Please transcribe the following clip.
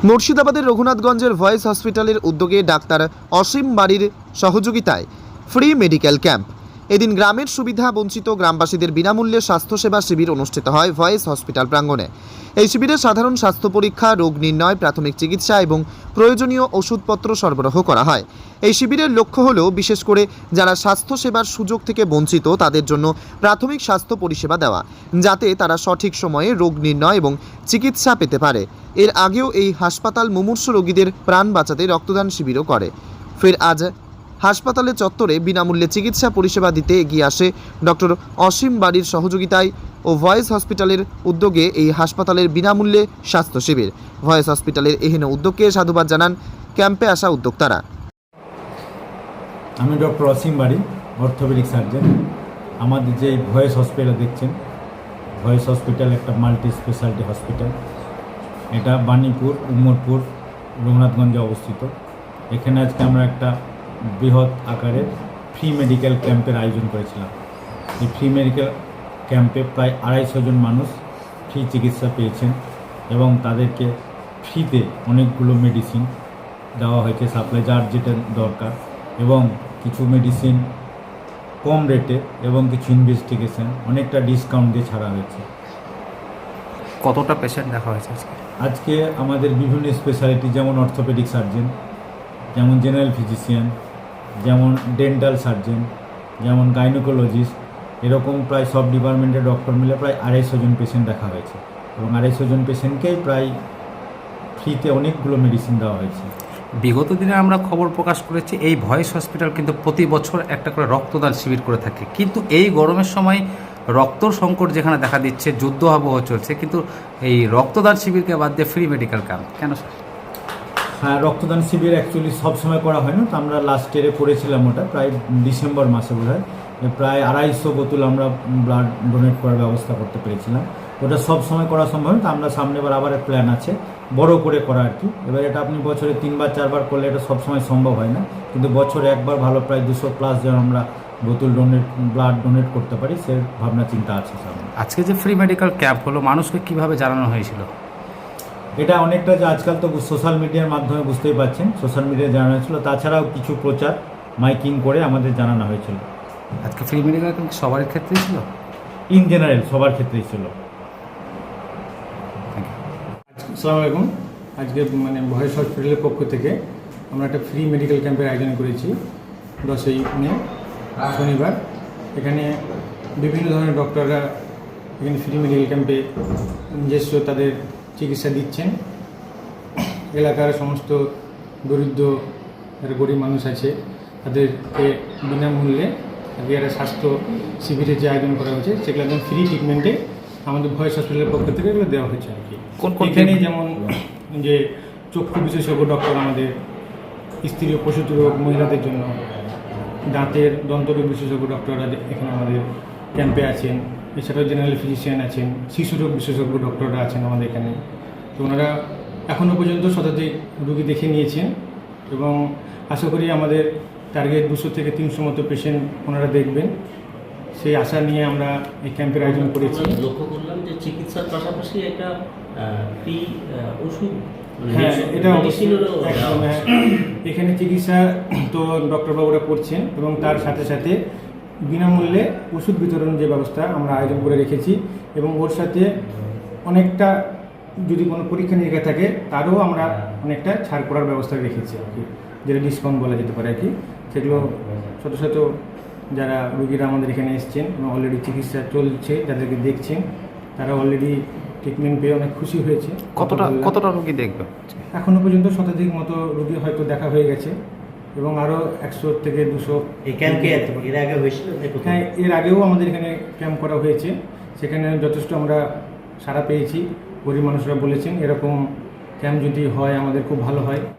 মুর্শিদাবাদের রঘুনাথগঞ্জের ভয়েস হসপিটালের উদ্যোগে ডাক্তার অসীম বাড়ির সহযোগিতায় ফ্রি মেডিকেল ক্যাম্প। এদিন গ্রামের সুবিধা বঞ্চিত গ্রামবাসীদের বিনামূল্যে স্বাস্থ্যসেবা শিবির অনুষ্ঠিত হয় ভয়েস হসপিটাল প্রাঙ্গণে। এই শিবিরে সাধারণ স্বাস্থ্য পরীক্ষা, রোগ নির্ণয়, প্রাথমিক চিকিৎসা এবং প্রয়োজনীয় ওষুধপত্র সরবরাহ করা হয়। এই শিবিরের লক্ষ্য হল বিশেষ করে যারা স্বাস্থ্যসেবার সুযোগ থেকে বঞ্চিত তাদের জন্য প্রাথমিক স্বাস্থ্য পরিষেবা দেওয়া, যাতে তারা সঠিক সময়ে রোগ নির্ণয় এবং চিকিৎসা পেতে পারে। এর আগেও এই হাসপাতাল মুমূর্ষু রোগীদের প্রাণ বাঁচাতে রক্তদান শিবিরও করে। ফের আজ হাসপাতালের চত্বরে বিনামূল্যে চিকিৎসা পরিষেবা দিতে এগিয়ে আসে ডক্টর অসীম বাড়ির সহযোগিতায় ও ভয়েস হসপিটালের উদ্যোগে এই হাসপাতালের বিনামূল্যে স্বাস্থ্য শিবির। ভয়েস হসপিটালের এহেন উদ্যোগকে সাধুবাদ জানান ক্যাম্পে আসা উদ্যোক্তারা। আমি ডক্টর অসীম বাড়ি, অর্থোপেডিক সার্জন। আমাদের যে ভয়েস হসপিটাল দেখছেন, ভয়েস হসপিটাল একটা মাল্টি স্পেশালিটি হসপিটাল। এটা বাণীপুর, উমরপুর, রঘুনাথগঞ্জে অবস্থিত। এখানে আজকে আমরা একটা বৃহৎ আকারের ফ্রি মেডিকেল ক্যাম্পের আয়োজন করেছিলাম। এই ফ্রি মেডিকেল ক্যাম্পে প্রায় 250 জন মানুষ ফ্রি চিকিৎসা পেয়েছেন এবং তাদেরকে ফ্রিতে অনেকগুলো মেডিসিন দেওয়া হয়েছে, সাপ্লাই যার যেটা দরকার, এবং কিছু মেডিসিন কম রেটে এবং কিছু ইনভেস্টিগেশন অনেকটা ডিসকাউন্ট দিয়ে ছাড়া হয়েছে। কতটা পেশেন্ট দেখা হয়েছে আজকে আমাদের বিভিন্ন স্পেশালিটি, যেমন অর্থোপেডিক সার্জন, যেমন জেনারেল ফিজিশিয়ান, যেমন ডেন্টাল সার্জন, যেমন গাইনোকোলজিস্ট, এরকম প্রায় সব ডিপার্টমেন্টের ডক্টর মিলে প্রায় 250 জন পেশেন্ট দেখা হয়েছে এবং 250 জন পেশেন্টকেই প্রায় ফ্রিতে অনেকগুলো মেডিসিন দেওয়া হয়েছে। বিগত দিনে আমরা খবর প্রকাশ করেছি এই ভয়েস হসপিটাল কিন্তু প্রতি বছর একটা করে রক্তদান শিবির করে থাকে, কিন্তু এই গরমের সময় রক্তর সংকট যেখানে দেখা দিচ্ছে, যুদ্ধ আবহ চলছে, কিন্তু এই রক্তদান শিবিরকে বাদ দিয়ে ফ্রি মেডিকেল ক্যাম্প কেন স্যার? হ্যাঁ, রক্তদান শিবির অ্যাকচুয়ালি সবসময় করা হয় না, তো আমরা লাস্ট ইয়ারে করেছিলাম ওটা প্রায় ডিসেম্বর মাসে বোধহয়। প্রায় 250 বোতল আমরা ব্লাড ডোনেট করার ব্যবস্থা করতে পেরেছিলাম। ওটা সব সময় করা সম্ভব না, তো আমরা সামনেবার আবার এক প্ল্যান আছে বড় করে করা আর কি। এবার এটা আপনি বছরে 3বার 4বার করলে এটা সবসময় সম্ভব হয় না, কিন্তু বছরে একবার ভালো প্রায় 200+ যেন আমরা বোতল ব্লাড ডোনেট করতে পারি, সে ভাবনা চিন্তা আছে সামনে। আজকে যে ফ্রি মেডিকেল ক্যাম্প হলো, মানুষকে কিভাবে জানানো হয়েছিল? এটা অনেকটা যে আজকাল তো সোশ্যাল মিডিয়ার মাধ্যমে বুঝতেই পারছেন, সোশ্যাল মিডিয়ায় জানানো হয়েছিল, তাছাড়াও কিছু প্রচার মাইকিং করে আমাদের জানানো হয়েছিল। আজকে ফ্রি মেডিকেল ক্যাম্প সবার ক্ষেত্রেই ছিল? ইন জেনারেল সবার ক্ষেত্রেই ছিল। আসসালামু আলাইকুম। আজকে ভয়েস হসপিটালের পক্ষ থেকে আমরা একটা ফ্রি মেডিকেল ক্যাম্পের আয়োজন করেছি 10ই মে শনিবার। এখানে বিভিন্ন ধরনের ডক্টররা এখানে ফ্রি মেডিকেল ক্যাম্পে নিজস্ব তাদের চিকিৎসা দিচ্ছেন। এলাকার সমস্ত দরিদ্র যারা গরিব মানুষ আছে তাদেরকে বিনামূল্যে আজকে একটা স্বাস্থ্য শিবিরের যে আয়োজন করা হয়েছে সেগুলো একদম ফ্রি ট্রিটমেন্টে আমাদের ভয়েস হসপিটালের পক্ষ থেকে এগুলো দেওয়া হয়েছে আর কি। এখানে যেমন যে চক্ষু বিশেষজ্ঞ ডক্টর, আমাদের স্ত্রী ও প্রসূতি রোগ মহিলাদের জন্য, দাঁতের দন্তরোগ বিশেষজ্ঞ ডক্টররা এখানে আমাদের ক্যাম্পে আছেন। এছাড়াও জেনারেল ফিজিশিয়ান আছেন, শিশু রোগ বিশেষজ্ঞ ডক্টররা আছেন আমাদের এখানে। তো ওনারা এখনও পর্যন্ত শতাধিক রোগী দেখে নিয়েছেন এবং আশা করি আমাদের টার্গেট 200 থেকে 300 মতো পেশেন্ট ওনারা দেখবেন, সেই আশা নিয়ে আমরা এই ক্যাম্পের আয়োজন করেছি। লক্ষ্য করলাম যে চিকিৎসার পাশাপাশি একটা ফ্রি ওষুধ, হ্যাঁ, এটা একদম এখানে চিকিৎসা তো ডক্টরবাবুরা করছেন এবং তার সাথে সাথে বিনামূল্যে ওষুধ বিতরণ যে ব্যবস্থা আমরা আয়োজন করে রেখেছি, এবং ওর সাথে অনেকটা যদি কোনো পরীক্ষা নিরীক্ষা থাকে তারও আমরা অনেকটা ছাড় করার ব্যবস্থা রেখেছি আর কি, যেটা ডিসকাউন্ট বলা যেতে পারে আর কি। সেগুলো শত শত যারা রোগীরা আমাদের এখানে এসছেন এবং অলরেডি চিকিৎসা চলছে, যাদেরকে দেখছেন তারা অলরেডি ট্রিটমেন্ট পেয়ে অনেক খুশি হয়েছে। কতটা রোগী দেখবে? এখনও পর্যন্ত শতাধিক মতো রোগী হয়তো দেখা হয়ে গেছে এবং আরও 100 থেকে 200 এই ক্যাম্পে এর আগে হয়েছিল। হ্যাঁ, এর আগেও আমাদের এখানে ক্যাম্প করা হয়েছে, সেখানে যথেষ্ট আমরা সাড়া পেয়েছি। গরিব মানুষরা বলেছেন এরকম ক্যাম্প যদি হয় আমাদের খুব ভালো হয়।